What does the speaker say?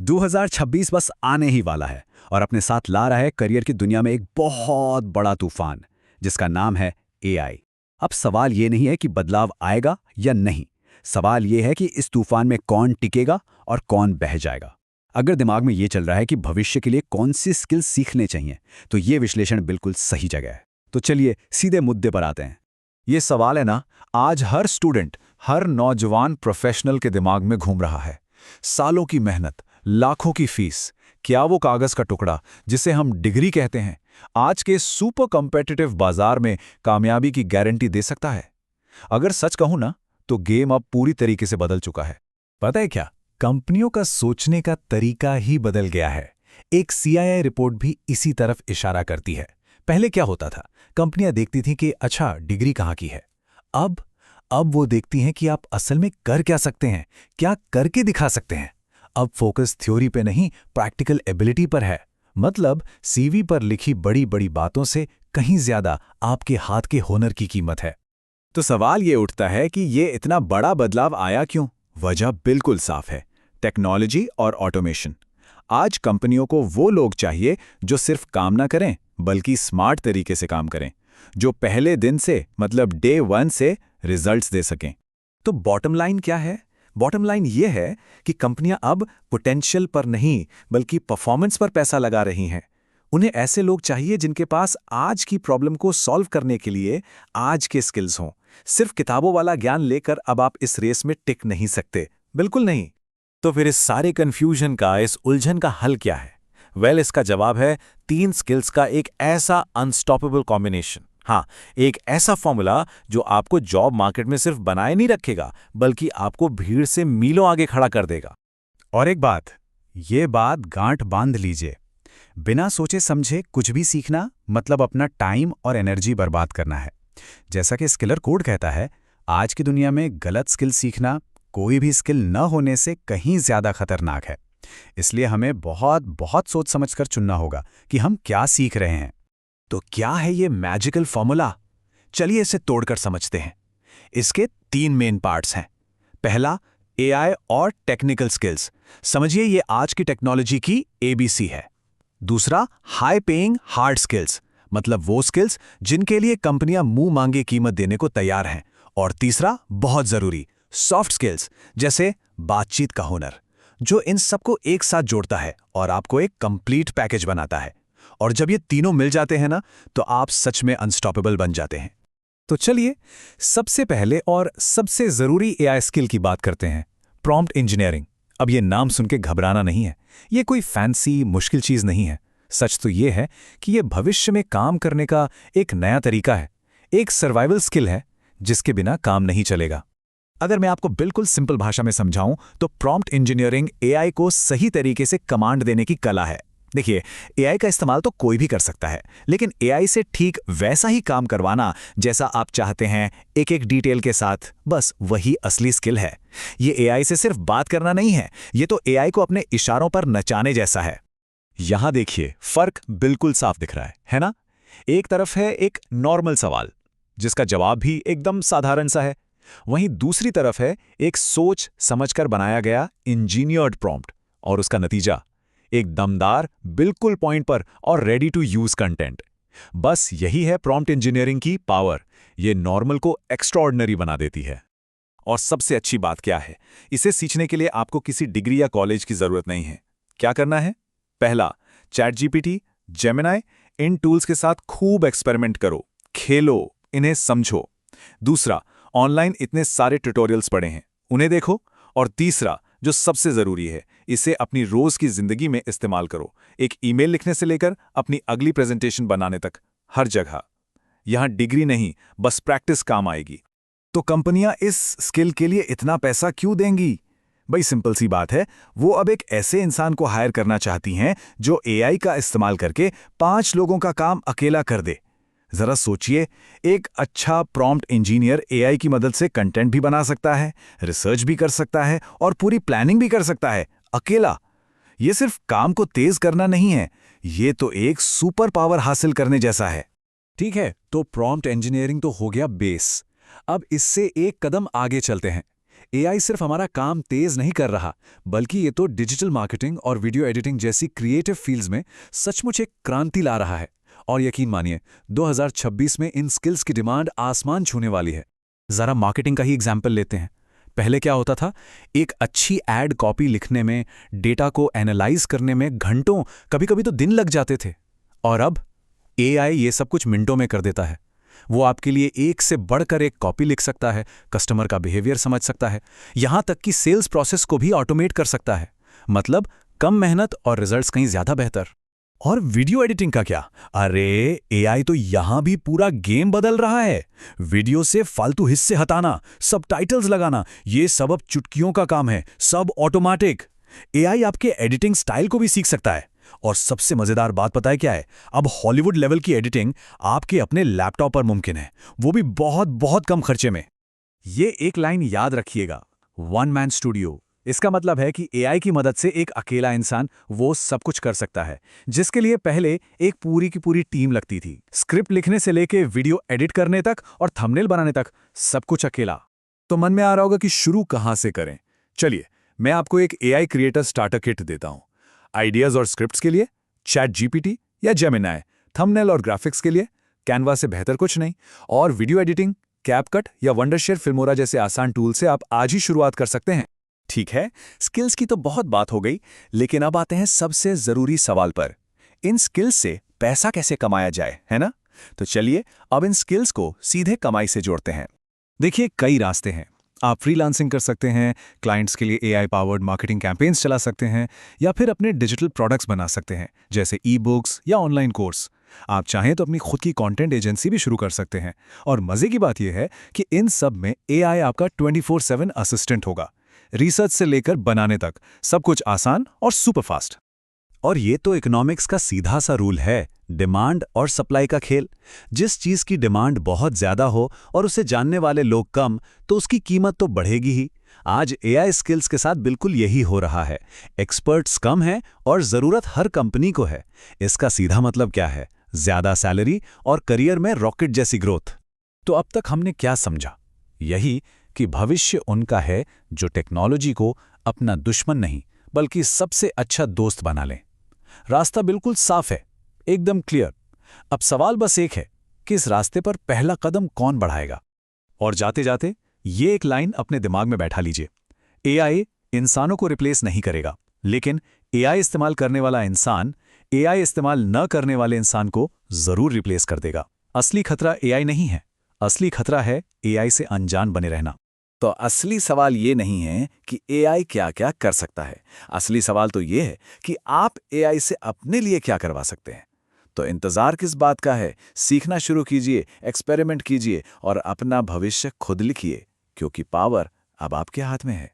2026 बस आने ही वाला है और अपने साथ ला रहा है करियर की दुनिया में एक बहुत बड़ा तूफान, जिसका नाम है एआई। अब सवाल ये नहीं है कि बदलाव आएगा या नहीं, सवाल ये है कि इस तूफान में कौन टिकेगा और कौन बह जाएगा। अगर दिमाग में ये चल रहा है कि भविष्य के लिए कौन सी स्किल सीखने चाहिए, तो ये विश्लेषण बिल्कुल सही जगह है। तो चलिए सीधे मुद्दे पर आते हैं। ये सवाल है ना, आज हर स्टूडेंट, हर नौजवान प्रोफेशनल के दिमाग में घूम रहा है। सालों की मेहनत, लाखों की फीस, क्या वो कागज का टुकड़ा जिसे हम डिग्री कहते हैं, आज के सुपर कॉम्पिटिटिव बाजार में कामयाबी की गारंटी दे सकता है? अगर सच कहूं ना, तो गेम अब पूरी तरीके से बदल चुका है। पता है क्या, कंपनियों का सोचने का तरीका ही बदल गया है। एक सीआईआई रिपोर्ट भी इसी तरफ इशारा करती है। पहले क्या होता था, कंपनियां देखती थीं कि अच्छा डिग्री कहाँ की है। अब वो देखती हैं कि आप असल में कर क्या सकते हैं, क्या करके दिखा सकते हैं। अब फोकस थ्योरी पे नहीं, प्रैक्टिकल एबिलिटी पर है। मतलब सीवी पर लिखी बड़ी बड़ी बातों से कहीं ज्यादा आपके हाथ के हुनर की कीमत है। तो सवाल ये उठता है कि ये इतना बड़ा बदलाव आया क्यों? वजह बिल्कुल साफ है, टेक्नोलॉजी और ऑटोमेशन। आज कंपनियों को वो लोग चाहिए जो सिर्फ काम ना करें, बल्कि स्मार्ट तरीके से काम करें, जो पहले दिन से मतलब डे 1 से रिजल्ट्स दे सकें। तो बॉटम लाइन क्या है? बॉटम लाइन ये है कि कंपनियां अब पोटेंशियल पर नहीं, बल्कि परफॉर्मेंस पर पैसा लगा रही हैं। उन्हें ऐसे लोग चाहिए जिनके पास आज की प्रॉब्लम को सॉल्व करने के लिए आज के स्किल्स हों। सिर्फ किताबों वाला ज्ञान लेकर अब आप इस रेस में टिक नहीं सकते, बिल्कुल नहीं। तो फिर इस सारे कंफ्यूजन का, इस उलझन का हल क्या है? इसका जवाब है 3 स्किल्स का एक ऐसा अनस्टॉपेबल कॉम्बिनेशन। हाँ, एक ऐसा फॉर्मूला जो आपको जॉब मार्केट में सिर्फ बनाए नहीं रखेगा, बल्कि आपको भीड़ से मीलों आगे खड़ा कर देगा। और एक बात, ये बात गांठ बांध लीजिए, बिना सोचे समझे कुछ भी सीखना मतलब अपना टाइम और एनर्जी बर्बाद करना है। जैसा कि स्किलर कोड कहता है, आज की दुनिया में गलत स्किल सीखना कोई भी स्किल न होने से कहीं ज्यादा खतरनाक है। इसलिए हमें बहुत बहुत सोच समझकर चुनना होगा कि हम क्या सीख रहे हैं। तो क्या है ये मैजिकल फॉर्मूला? चलिए इसे तोड़कर समझते हैं। इसके 3 मेन पार्ट्स हैं। पहला, एआई और टेक्निकल स्किल्स। समझिए ये आज की टेक्नोलॉजी की एबीसी है। दूसरा, हाई पेइंग हार्ड स्किल्स, मतलब वो स्किल्स जिनके लिए कंपनियां मुंह मांगे कीमत देने को तैयार हैं। और तीसरा, बहुत जरूरी, सॉफ्ट स्किल्स, जैसे बातचीत का हुनर, जो इन सबको एक साथ जोड़ता है और आपको एक कंप्लीट पैकेज बनाता है। और जब ये तीनों मिल जाते हैं ना, तो आप सच में अनस्टॉपेबल बन जाते हैं। तो चलिए सबसे पहले और सबसे जरूरी एआई स्किल की बात करते हैं, प्रॉम्प्ट इंजीनियरिंग। अब ये नाम सुन के घबराना नहीं है, ये कोई फैंसी मुश्किल चीज नहीं है। सच तो ये है कि ये भविष्य में काम करने का एक नया तरीका है, एक सर्वाइवल स्किल है जिसके बिना काम नहीं चलेगा। अगर मैं आपको बिल्कुल सिंपल भाषा में समझाऊं, तो प्रॉम्प्ट इंजीनियरिंग एआई को सही तरीके से कमांड देने की कला है। देखिए, एआई का इस्तेमाल तो कोई भी कर सकता है, लेकिन एआई से ठीक वैसा ही काम करवाना जैसा आप चाहते हैं, एक एक डिटेल के साथ, बस वही असली स्किल है। ये एआई से सिर्फ बात करना नहीं है, ये तो एआई को अपने इशारों पर नचाने जैसा है। यहां देखिए, फर्क बिल्कुल साफ दिख रहा है ना? एक तरफ है एक नॉर्मल सवाल जिसका जवाब भी एकदम साधारण सा है, वहीं दूसरी तरफ है एक सोच समझकर बनाया गया इंजीनियर्ड प्रॉम्प्ट, और उसका नतीजा एक दमदार, बिल्कुल पॉइंट पर और रेडी टू यूज कंटेंट। बस यही है प्रॉम्प्ट इंजीनियरिंग की पावर, ये नॉर्मल को एक्स्ट्राऑर्डिनरी बना देती है। और सबसे अच्छी बात क्या है, इसे सीखने के लिए आपको किसी डिग्री या कॉलेज की जरूरत नहीं है। क्या करना है? पहला, चैटजीपीटी, जेमिनाई, इन टूल्स के साथ खूब एक्सपेरिमेंट करो, खेलो, इन्हें समझो। दूसरा, ऑनलाइन इतने सारे ट्यूटोरियल्स पड़े हैं, उन्हें देखो। और तीसरा, जो सबसे जरूरी है, इसे अपनी रोज की जिंदगी में इस्तेमाल करो, एक ईमेल लिखने से लेकर अपनी अगली प्रेजेंटेशन बनाने तक, हर जगह। यहां डिग्री नहीं, बस प्रैक्टिस काम आएगी। तो कंपनियां इस स्किल के लिए इतना पैसा क्यों देंगी? भाई सिंपल सी बात है, वो अब एक ऐसे इंसान को हायर करना चाहती हैं जो एआई का इस्तेमाल करके 5 लोगों का काम अकेला कर दे। जरा सोचिए, एक अच्छा प्रॉम्प्ट इंजीनियर एआई की मदद से कंटेंट भी बना सकता है, रिसर्च भी कर सकता है और पूरी प्लानिंग भी कर सकता है, अकेला। ये सिर्फ काम को तेज करना नहीं है, ये तो एक सुपर पावर हासिल करने जैसा है। ठीक है, तो प्रॉम्प्ट इंजीनियरिंग तो हो गया बेस। अब इससे एक कदम आगे चलते हैं। एआई सिर्फ हमारा काम तेज नहीं कर रहा, बल्कि ये तो डिजिटल मार्केटिंग और वीडियो एडिटिंग जैसी क्रिएटिव फील्ड्स में सचमुच एक क्रांति ला रहा है। और यकीन मानिए, 2026 में इन स्किल्स की डिमांड आसमान छूने वाली है। जरा मार्केटिंग का ही एग्जाम्पल लेते हैं। पहले क्या होता था? एक अच्छी एड कॉपी लिखने में, डेटा को एनालाइज करने में घंटों, कभी-कभी तो दिन लग जाते थे। और अब एआई ये सब कुछ मिनटों में कर देता है। वो आपके लिए एक से बढ़कर एक कॉपी लिख सकता है, कस्टमर का बिहेवियर समझ सकता है, यहां तक कि सेल्स प्रोसेस को भी ऑटोमेट कर सकता है। मतलब कम मेहनत और रिजल्ट्स कहीं ज्यादा बेहतर। और वीडियो एडिटिंग का क्या? अरे एआई तो यहां भी पूरा गेम बदल रहा है। वीडियो से फालतू हिस्से हटाना, सबटाइटल्स लगाना, ये सब अब चुटकियों का काम है, सब ऑटोमेटिक। एआई आपके एडिटिंग स्टाइल को भी सीख सकता है। और सबसे मजेदार बात पता है क्या है? अब हॉलीवुड लेवल की एडिटिंग आपके अपने लैपटॉप पर मुमकिन है, वो भी बहुत बहुत कम खर्चे में। ये एक लाइन याद रखिएगा, वन मैन स्टूडियो। इसका मतलब है कि एआई की मदद से एक अकेला इंसान वो सब कुछ कर सकता है, जिसके लिए पहले एक पूरी की पूरी टीम लगती थी। स्क्रिप्ट लिखने से लेके वीडियो एडिट करने तक और थंबनेल बनाने तक सब कुछ अकेला। तो मन में आ रहा होगा कि शुरू कहां से करें। चलिए, मैं आपको एक एआई क्रिएटर स्टार्टर किट देता हूं। आइडियाज और स्क्रिप्ट्स के लिए चैट जीपीटी या जेमिनाई, थंबनेल और ग्राफिक्स के लिए कैनवा से बेहतर कुछ नहीं, और वीडियो एडिटिंग कैपकट या वंडरशेयर फिल्मोरा जैसे आसान टूल से आप आज ही शुरुआत कर सकते हैं। ठीक है, स्किल्स की तो बहुत बात हो गई, लेकिन अब आते हैं सबसे जरूरी सवाल पर। इन स्किल्स से पैसा कैसे कमाया जाए, है ना? तो चलिए अब इन स्किल्स को सीधे कमाई से जोड़ते हैं। देखिए, कई रास्ते हैं। आप फ्रीलांसिंग कर सकते हैं, क्लाइंट्स के लिए एआई पावर्ड मार्केटिंग कैंपेन्स चला सकते हैं, या फिर अपने डिजिटल प्रोडक्ट्स बना सकते हैं, जैसे ई बुक्स या ऑनलाइन कोर्स। आप चाहें तो अपनी खुद की कंटेंट एजेंसी भी शुरू कर सकते हैं। और मजे की बात यह है कि इन सब में एआई आपका 24/7 असिस्टेंट होगा। रिसर्च से लेकर बनाने तक सब कुछ आसान और सुपरफास्ट। और ये तो इकोनॉमिक्स का सीधा सा रूल है, डिमांड और सप्लाई का खेल। जिस चीज की डिमांड बहुत ज्यादा हो और उसे जानने वाले लोग कम, तो उसकी कीमत तो बढ़ेगी ही। आज एआई स्किल्स के साथ बिल्कुल यही हो रहा है। एक्सपर्ट्स कम हैं और जरूरत हर कंपनी को है। इसका सीधा मतलब क्या है? ज्यादा सैलरी और करियर में रॉकेट जैसी ग्रोथ। तो अब तक हमने क्या समझा? यही कि भविष्य उनका है जो टेक्नोलॉजी को अपना दुश्मन नहीं, बल्कि सबसे अच्छा दोस्त बना लें। रास्ता बिल्कुल साफ है, एकदम क्लियर। अब सवाल बस एक है कि इस रास्ते पर पहला कदम कौन बढ़ाएगा? और जाते जाते ये एक लाइन अपने दिमाग में बैठा लीजिए। एआई इंसानों को रिप्लेस नहीं करेगा, लेकिन एआई इस्तेमाल करने वाला इंसान एआई इस्तेमाल न करने वाले इंसान को जरूर रिप्लेस कर देगा। असली खतरा एआई नहीं है, असली खतरा है एआई से अनजान बने रहना। तो असली सवाल ये नहीं है कि एआई क्या क्या कर सकता है। असली सवाल तो ये है कि आप एआई से अपने लिए क्या करवा सकते हैं। तो इंतजार किस बात का है? सीखना शुरू कीजिए, एक्सपेरिमेंट कीजिए और अपना भविष्य खुद लिखिए, क्योंकि पावर अब आपके हाथ में है।